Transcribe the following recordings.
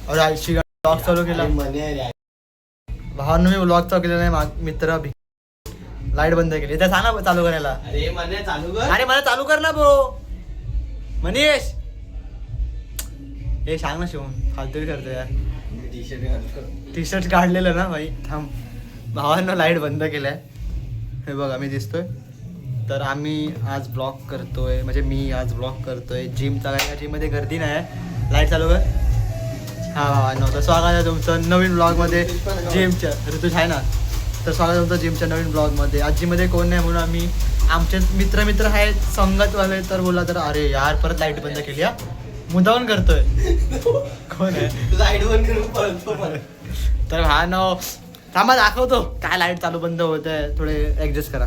अरे आईशी ब्लॉग चालू केला भावांना मी ब्लॉग चालू केला नाही मित्र लाईट बंद केली त्या सांग ना चालू करायला. अरे मने चालू कर. अरे मला चालू कर ना ब्रो मनीष. हे सांग ना शिवून फालतू करतो यार. टी शर्ट काढलेलं ना भाई थांब. भावांना लाईट बंद केलाय हे बघा मी दिसतोय. तर आम्ही आज ब्लॉग करतोय म्हणजे मी आज ब्लॉग करतोय जिमचा. काय जिममध्ये गर्दी नाही. लाईट चालू कर. हा नव्हतं स्वागत आहे तुमचं नवीन ब्लॉगमध्ये जिमच्या. ऋतुज आहे ना. तर स्वागत आहे तुमचं जिमच्या नवीन ब्लॉगमध्ये. आज जिममध्ये कोण नाही म्हणून आम्ही आमचे मित्र आहेत संगतवाले. तर बोला तर अरे यार परत लाईट बंद केली हा मुद्दावून करतोय. कोण आहे लाईट बंद करून पळतो मला. तर हा नाव थांबा दाखवतो काय लाईट चालू बंद होत आहे. थोडे ॲडजस्ट करा.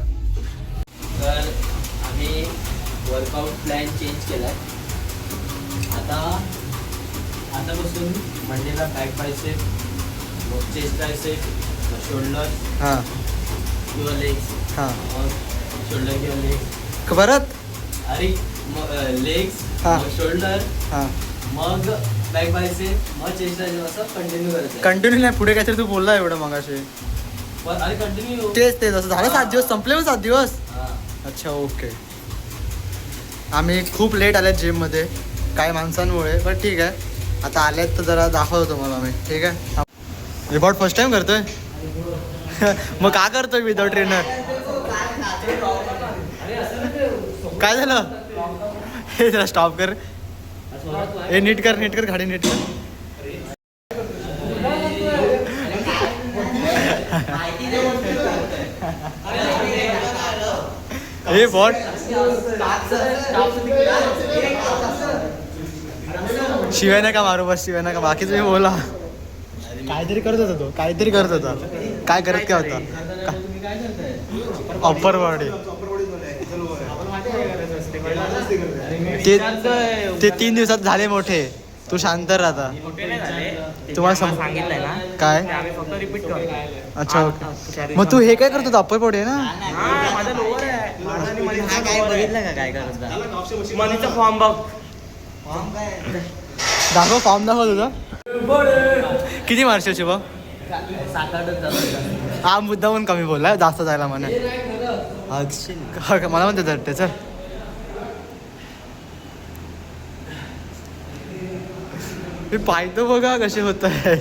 तर आम्ही वर्कआउट प्लॅन चेंज केलाय. आतापासून मंडेला बॅक बायसेप, मग चेस्ट बायसेप, मग शोल्डर हां किंवा लेग्स. हां मग शोल्डर किंवा लेग्स परत. अरे मग लेग्स हा. मग शोल्डर हां मग बॅक बायसेप मग चेस्ट बायसेप असं कंटिन्यू करायचं. कंटिन्यू नाही पुढे काहीतरी तू बोलला एवढं मगाशी. अरे कंटिन्यू तेच असं झालं 7 दिवस संपले मग 7 दिवस. हां. अच्छा ओके. आम्ही खूप लेट आल्यात जिममध्ये काही माणसांमुळे पण ठीक आहे. आता आल्यात तर जरा दाखवतो तुम्हाला मी. ठीक आहे रिपोर्ट फर्स्ट टाइम करतोय. मग का करतोय विदाउट ट्रेनर. काय झालं हे जरा स्टॉप कर. हे नीट कर गाडी नीट कर. हे बॉट शिवाय नका मारू बस शिवाय नका. बाकी तुम्ही बोला. काहीतरी करत होता तो काहीतरी करत होता. काय करत काय होता अप्पर बॉडी. ते 3 दिवसात झाले मोठे. तू शांत राहता. तुम्हाला सांगितलंय ना काय आम्ही फक्त रिपीट करतो. अच्छा ओके. मग तू हे काय करतो अप्पर बॉडी आहे ना. माझा लोअर आहे. काय बघितलं का काय करत मनीचा फॉर्म बघ. दाखव फॉर्म दाखव तुझा. किती मार्क्स शिवा. 7-8 झालं. हा मुद्दा पण कमी बोलला जास्त जायला म्हणा. मला म्हणते तर त्याचं मी पाहतो बघा कसे होत आहे.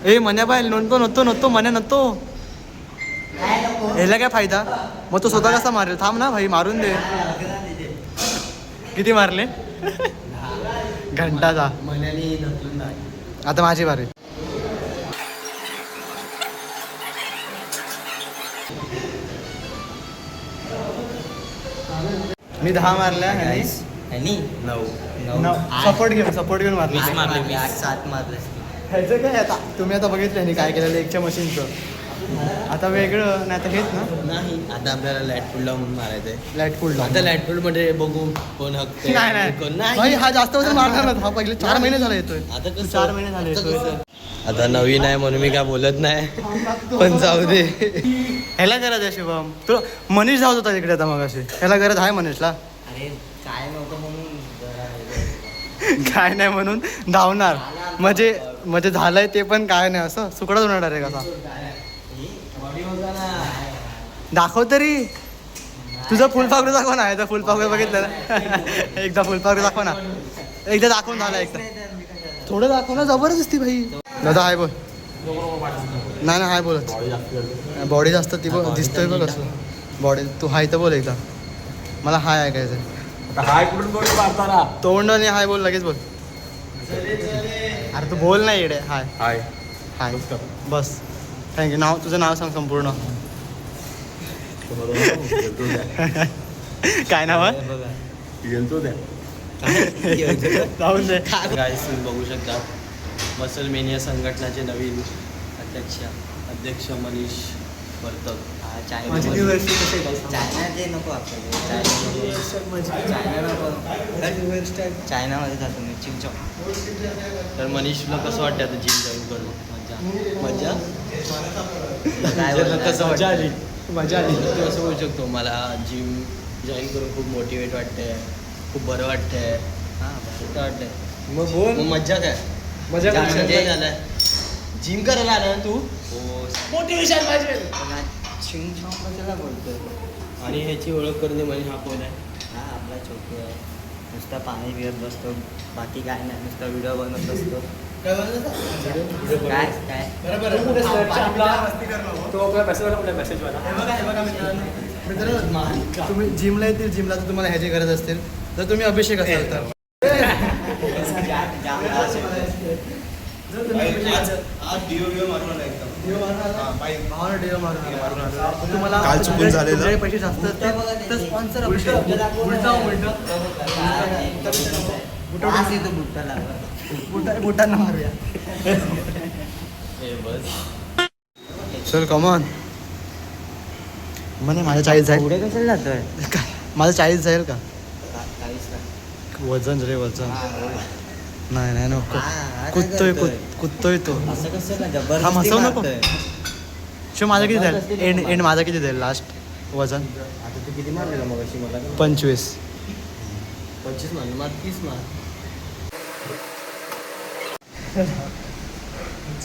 ए मन्या बाय नव्हतो मन्या नव्हतो. ह्याला काय फायदा. मग तो स्वतः कसा मारेल. थांब ना भाई मारून दे. किती मारले घंटाचा. मनाने ढकलून आता माझी बारी. मी 10 मारल्या. आणि 9 सपोर्ट घेऊन मारले. 20 मारले. 7 मारले. ह्याचं काय आता तुम्ही आता बघितलं नाही काय केलं एकच्या मशीनचं. आता वेगळं नाही आता हेच ना. नाही आता आपल्याला लॅट पुल लावून मारायचंय. लाईट फुल आता लॅट पुल मध्ये बघू कोण हकते कोण नाही नाही. हा जास्त वजन मारणार ना. हा पहिले 4 महिने झाले येतोय. आता कसं 4 महिने झाले आता येतोय. कसं? आता नवीन आहे म्हणून मी काय बोलत नाही पण जाऊ दे. ह्याला गरज आहे शिवम. तो मनीष जाऊत होता तिकडे आता मग असे. ह्याला गरज आहे मनीषला. अरे काय नव्हतं म्हणून काय नाही म्हणून धावणार म्हणजे झालंय ते पण काय नाही असं सुकडच होणार आहे कसा. दाखव तरी तुझं फुलपाखरू दाखव ना. एकदा फुलपाखरू बघितलं ना. एकदा फुलपाखरू दाखव ना. एकदा दाखवून झाला एकदा थोडं दाखव ना. जबरदस्ती भाई. दादा हाय बोल. नाही हाय बोलत. बॉडी जास्त ती बघ दिसतोय बघ असं बॉडी. तू हाय तर बोल एकदा. मला हाय ऐकायचं. हाय कुठून बोल मारताना तोंड आणि हाय बोल लगेच बोल. अरे तू बोल नाही इकडे. हाय हाय हाय बस. थँक्यू. नाव तुझं नाव सांग संपूर्ण. काय नाव आहे. गेलतो त्या जाऊन दे. गाईस तुम्ही बघू शकता मसल मेनिया संघटनाचे नवीन अध्यक्ष मनीष वर्तक. माझी university कशी आहे चायनाचे नको आपल्याला. चायनामध्ये जातो मी चिंचॉक. तर मनीषला कसं वाटतं आता जिम जॉईन करून. मजा काय कसं वाटतं. मजा आली. तू असं बोलू शकतो मला जिम जॉईन करून खूप मोटिवेट वाटते. खूप बरं वाटतंय हा कुठं वाटतंय मग बोल मग मज्जा काय मजा जाम कर. enjoy झालाय जिम करायला आला ना तू मोटिवेशन पाहिजे कशाला बोलतोय आणि ह्याची ओळख करून दे म्हणजे हा कोण आहे हा आपला छोटू आहे नुसता पाणी पित बसतो बाकी काय नाही नुसता व्हिडिओ बनवत असतो काय काय तो आपला मेसेज वाला मित्रांनो तुम्ही जिमला येतील जिमला तर तुम्हाला ह्याची गरज असतील तर तुम्ही अभिषेक असाल तर काल चुकून झालेलं पैसे जास्त असतील तर स्पॉन्सर बुटांना मारूया हे बस चल कमॉन म्हणे माझं 40 जाईल पुढे कशाला जातोय काय माझं 40 जाईल का वजन रे वजन नाही नाही नको कुदतोय कुदतोय तो असं कसं काय थांब, हसवू नको. जबरदस्ती शो माझा किती जबरदस्ती जाईल नको. एंड माझा किती जाईल लास्ट वजन आता तू किती मारलेला मग अशी मला 25 25 मारले मग 30 मार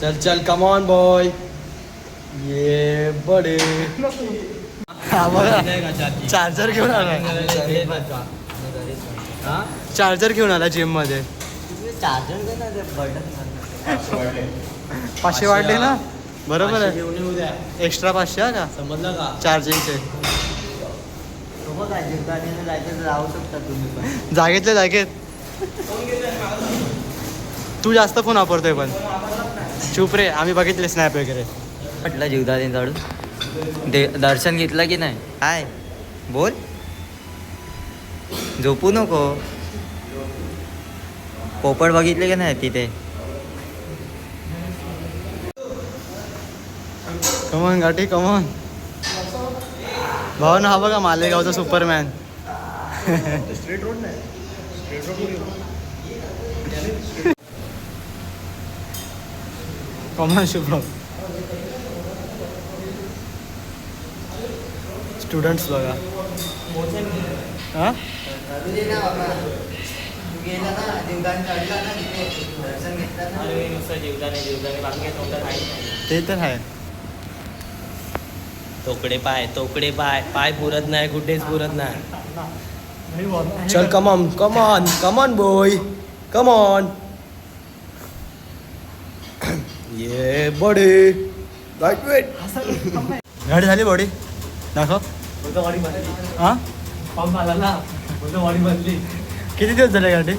चल चल कम ऑन बॉय ये बडे चार्जर घेऊन आला चार्जर घेऊन आला जिम मध्ये चार्जर 500 वाढले ना बरोबर आहे घेऊन येऊ द्या एक्स्ट्रा 500 हा का समजलं का चार्जिंगचे राहू शकता तुम्ही पण जागेतल्या जागेत तू जास्त फोन वापरतोय पण चुप रे आम्ही बघितले स्नॅप वगैरे म्हटलं जीवदानी जाडू दर्शन घेतलं की नाही काय बोल झोपू नको पोपट बघितले की नाही तिथे कमॉन गाठी कमॉन भाऊ ना हा बघा मालेगावचा सुपरमॅन कमॉन शुभम स्टुडंट्स बघा हा ते तर आहे तोकडे पाय पाय पुरत नाही कुठेच पुरत नाही चल कमॉन बॉय कमॉन ये बडे लाईट वेट गाडी झाली बॉडी दाखव हा किती दिवस झाले गाडी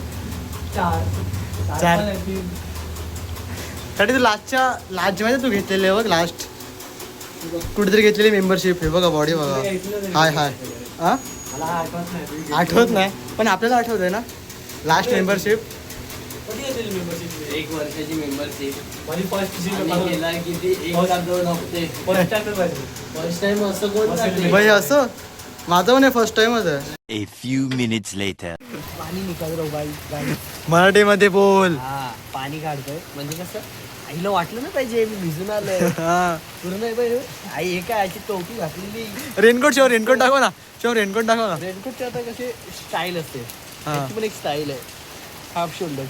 चार गाडी तू लास्ट मध्ये तू घेतलेली आहे बघ लास्ट कुठेतरी घेतलेली मेंबरशिप हे बघा बॉडी बघा हाय हा आठवत नाही पण आपल्याला आठवत आहे ना लास्ट मेंबरशिप 1 वर्षाची मेंबरशिप गेला किती 1-2 हप्ते फर्स्ट टाइम असं कोण जाते? भाई असं माझं पण फर्स्ट टाइमच आहे A few minutes later. पाणी निघालं बाई मराठीमध्ये बोल पाणी काढतोय म्हणजे कसं आईला वाटलं ना पाहिजे मी भिजून आलोय हा पूर्ण आई हे काय याची टोपी घातलेली रेनकोट शिव रेनकोट दाखव ना शिव रेनकोट दाखव ना रेनकोटची आता कशी स्टाईल असते हा. त्याची पण एक स्टाईल आहे हाफ शोल्डर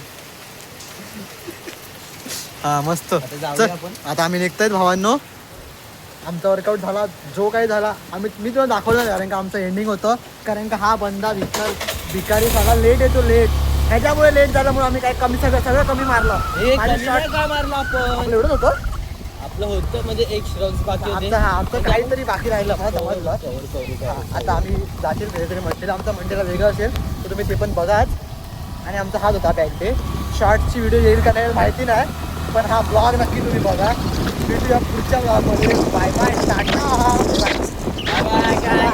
हा मस्त आता जाऊया चल आपण. आता आम्ही निघतायत भावांनो आमचा वर्कआउट झाला जो काही झाला मी तुला दाखवलं नाही कारण का आमचं एंडिंग होतं कारण का हा बंदा भिकारी सगळा लेट येतो लेट ह्याच्यामुळे लेट झाल्यामुळे आम्ही काय कमी सगळं कमी मारलं आणि shot काय मारला आपण आपलं एवढंच होतं आपलं होतं म्हणजे एक श्रॉक्स बाकी होते आमचं काहीतरी बाकी राहिलं मला समजलं आता आम्ही जातील कुठेतरी मंडीला आमचा मंडीला वेगळं असेल तर तुम्ही ते पण बघाच आणि आमचा हाच होता बॅक डे शॉर्टची व्हिडिओ येईल का नाही माहिती नाही पण हा ब्लॉग नक्की तुम्ही बघा भेटूया पुढच्या ब्लॉगमध्ये bye bye tata bye bye